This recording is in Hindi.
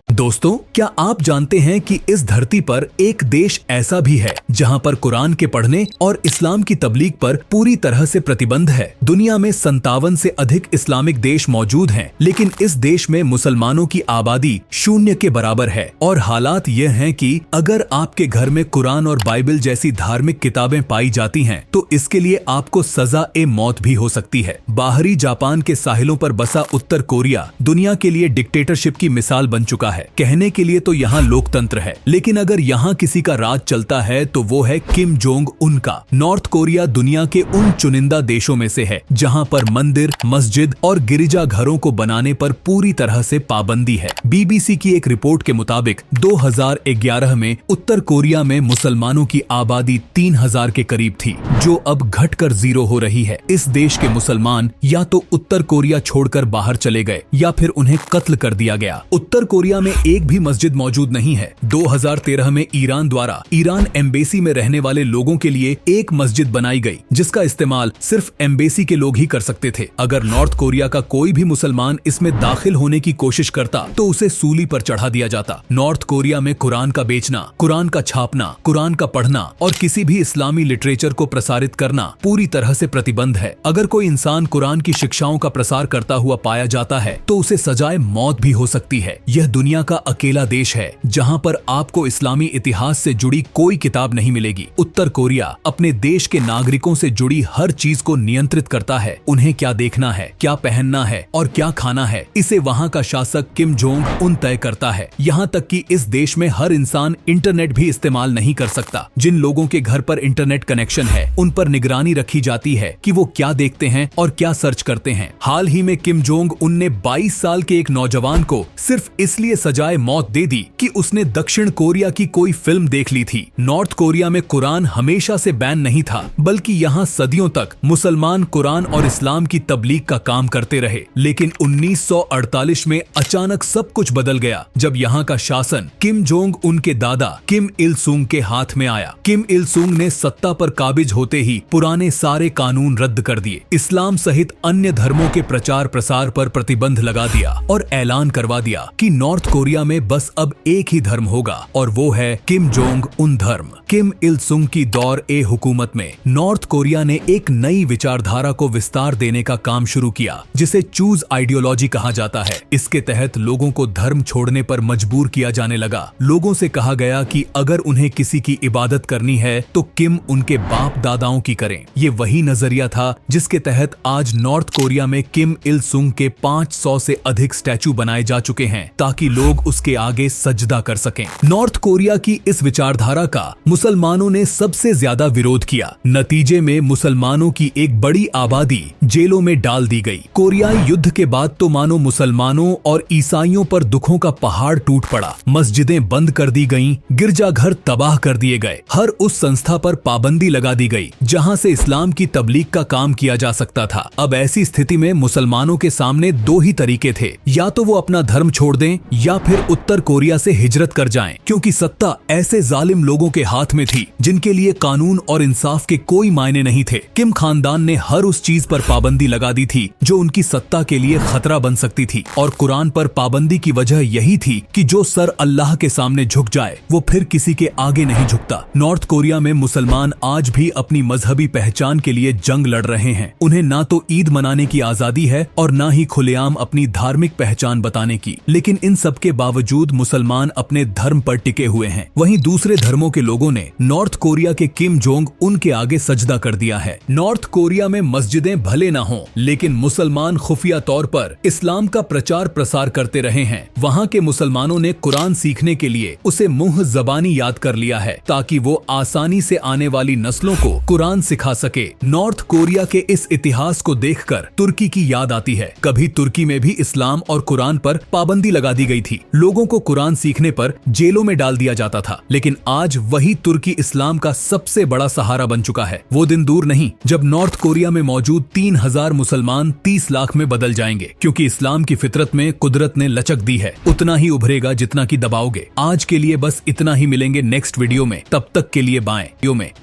दोस्तों, क्या आप जानते हैं कि इस धरती पर एक देश ऐसा भी है जहां पर कुरान के पढ़ने और इस्लाम की तबलीग पर पूरी तरह से प्रतिबंध है। दुनिया में 57 से अधिक इस्लामिक देश मौजूद हैं, लेकिन इस देश में मुसलमानों की आबादी 0 के बराबर है। और हालात ये हैं कि अगर आपके घर में कुरान और बाइबल जैसी धार्मिक किताबें पाई जाती हैं, तो इसके लिए आपको सजा-ए-मौत भी हो सकती है। बाहरी जापान के साहिलों पर बसा उत्तर कोरिया दुनिया के लिए डिक्टेटरशिप की मिसाल बन चुका है। कहने के लिए तो यहाँ लोकतंत्र है, लेकिन अगर यहाँ किसी का राज चलता है तो वो है किम जोंग उन का। नॉर्थ कोरिया दुनिया के उन चुनिंदा देशों में से है जहाँ पर मंदिर, मस्जिद और गिरजा घरों को बनाने पर पूरी तरह से पाबंदी है। बीबीसी की एक रिपोर्ट के मुताबिक 2011 में उत्तर कोरिया में मुसलमानों की आबादी 3000 के करीब थी, जो अब घटकर 0 हो रही है। इस देश के मुसलमान या तो उत्तर कोरिया छोड़कर बाहर चले गए या फिर उन्हें कत्ल कर दिया गया। उत्तर कोरिया में एक भी मस्जिद मौजूद नहीं है। 2013 में ईरान द्वारा ईरान एम्बेसी में रहने वाले लोगों के लिए एक मस्जिद बनाई गई, जिसका इस्तेमाल सिर्फ एम्बेसी के लोग ही कर सकते थे। अगर नॉर्थ कोरिया का कोई भी मुसलमान इसमें दाखिल होने की कोशिश करता तो उसे सूली पर चढ़ा दिया जाता। नॉर्थ कोरिया में कुरान का बेचना, कुरान का छापना, कुरान का पढ़ना और किसी भी इस्लामी लिटरेचर को प्रसारित करना पूरी तरह से प्रतिबंध है। अगर कोई इंसान कुरान की शिक्षाओं का प्रसार करता हुआ पाया जाता है तो उसे सजाए मौत भी हो सकती है। यह दुनिया का अकेला देश है जहां पर आपको इस्लामी इतिहास से जुड़ी कोई किताब नहीं मिलेगी। उत्तर कोरिया अपने देश के नागरिकों से जुड़ी हर चीज को नियंत्रित करता है। उन्हें क्या देखना है, क्या पहनना है और क्या खाना है, इसे वहां का शासक किम जोंग उन तय करता है। यहाँ तक कि इस देश में हर इंसान इंटरनेट भी इस्तेमाल नहीं कर सकता। जिन लोगों के घर पर इंटरनेट कनेक्शन है, उन पर निगरानी रखी जाती है कि वो क्या देखते हैं और क्या सर्च करते हैं। हाल ही में किम जोंग उन ने 22 साल के एक नौजवान को सिर्फ इसलिए सजाए मौत दे दी कि उसने दक्षिण कोरिया की कोई फिल्म देख ली थी। नॉर्थ कोरिया में कुरान हमेशा से बैन नहीं था, बल्कि यहाँ सदियों तक मुसलमान कुरान और इस्लाम की तबलीग का काम करते रहे। लेकिन 1948 में अचानक सब कुछ बदल गया जब यहाँ का शासन किम जोंग उन के दादा किम इल सुंग के हाथ में आया। किम इल सुंग ने सत्ता पर काबिज होते ही पुराने सारे कानून रद्द कर दिए, इस्लाम सहित अन्य धर्मों के प्रचार प्रसार पर प्रतिबंध लगा दिया और ऐलान करवा दिया कि नॉर्थ कोरिया में बस अब एक ही धर्म होगा और वो है किम जोंग उन धर्म। किम इल सुंग की दौर ए हुकूमत में नॉर्थ कोरिया ने एक नई विचारधारा को विस्तार देने का काम शुरू किया, जिसे चूज आइडियोलॉजी कहा जाता है। इसके तहत लोगों को धर्म छोड़ने पर मजबूर किया जाने लगा। लोगों से कहा गया कि अगर उन्हें किसी की इबादत करनी है तो किम उनके बाप दादाओं की करें। ये वही नजरिया था जिसके तहत आज नॉर्थ कोरिया में किम इल सुंग के 500 से अधिक स्टैचू बनाए जा चुके हैं, ताकि लोग उसके आगे सजदा कर सकें। नॉर्थ कोरिया की इस विचारधारा का मुसलमानों ने सबसे ज्यादा विरोध किया। नतीजे में मुसलमानों की एक बड़ी आबादी जेलों में डाल दी गई। कोरियाई युद्ध के बाद तो मानो मुसलमानों और ईसाइयों पर दुखों का पहाड़ टूट पड़ा। मस्जिदें बंद कर दी गईं, गिरजाघर तबाह कर दिए गए। हर उस संस्था पर पाबंदी लगा दी गई जहां से इस्लाम की तबलीग का काम किया जा सकता था। अब ऐसी स्थिति में मुसलमानों के सामने दो ही तरीके थे, या तो वो अपना धर्म छोड़ दें या फिर उत्तर कोरिया से हिजरत कर जाएं, क्योंकि सत्ता ऐसे जालिम लोगों के हाथ में थी जिनके लिए कानून और इंसाफ के कोई मायने नहीं थे। किम खानदान ने हर उस चीज पर पाबंदी लगा दी थी जो उनकी सत्ता के लिए खतरा बन सकती थी, और कुरान पर पाबंदी की वजह यही थी कि जो सर अल्लाह के सामने झुक जाए वो फिर किसी के आगे नहीं झुकता। नॉर्थ कोरिया में मुसलमान आज भी अपनी मजहबी पहचान के लिए जंग लड़ रहे हैं। उन्हें ना तो ईद मनाने की आजादी है और ना ही खुलेआम अपनी धार्मिक पहचान बताने की, लेकिन इन सब के बावजूद मुसलमान अपने धर्म पर टिके हुए हैं। वहीं दूसरे धर्मों के लोगों ने नॉर्थ कोरिया के किम जोंग उनके आगे सजदा कर दिया है। नॉर्थ कोरिया में मस्जिदें भले ना हों, लेकिन मुसलमान खुफिया तौर पर इस्लाम का प्रचार प्रसार करते रहे हैं। वहाँ के मुसलमानों ने कुरान सीखने के लिए उसे मुंह जबानी याद कर लिया है, ताकि वो आसानी से आने वाली नस्लों को कुरान सिखा सके। नॉर्थ कोरिया के इस इतिहास को देखकर तुर्की की याद आती है। कभी तुर्की में भी इस्लाम और कुरान पर पाबंदी लगा दी गई थी। लोगों को कुरान सीखने पर जेलों में डाल दिया जाता था, लेकिन आज वही तुर्की इस्लाम का सबसे बड़ा सहारा बन चुका है। वो दिन दूर नहीं जब नॉर्थ कोरिया में मौजूद 3000 मुसलमान 30 लाख में बदल जाएंगे, क्योंकि इस्लाम की फितरत में कुदरत ने लचक दी है। उतना ही उभरेगा जितना की दबाओगे। आज के लिए बस इतना ही, मिलेंगे नेक्स्ट वीडियो में। तब तक के लिए बाय।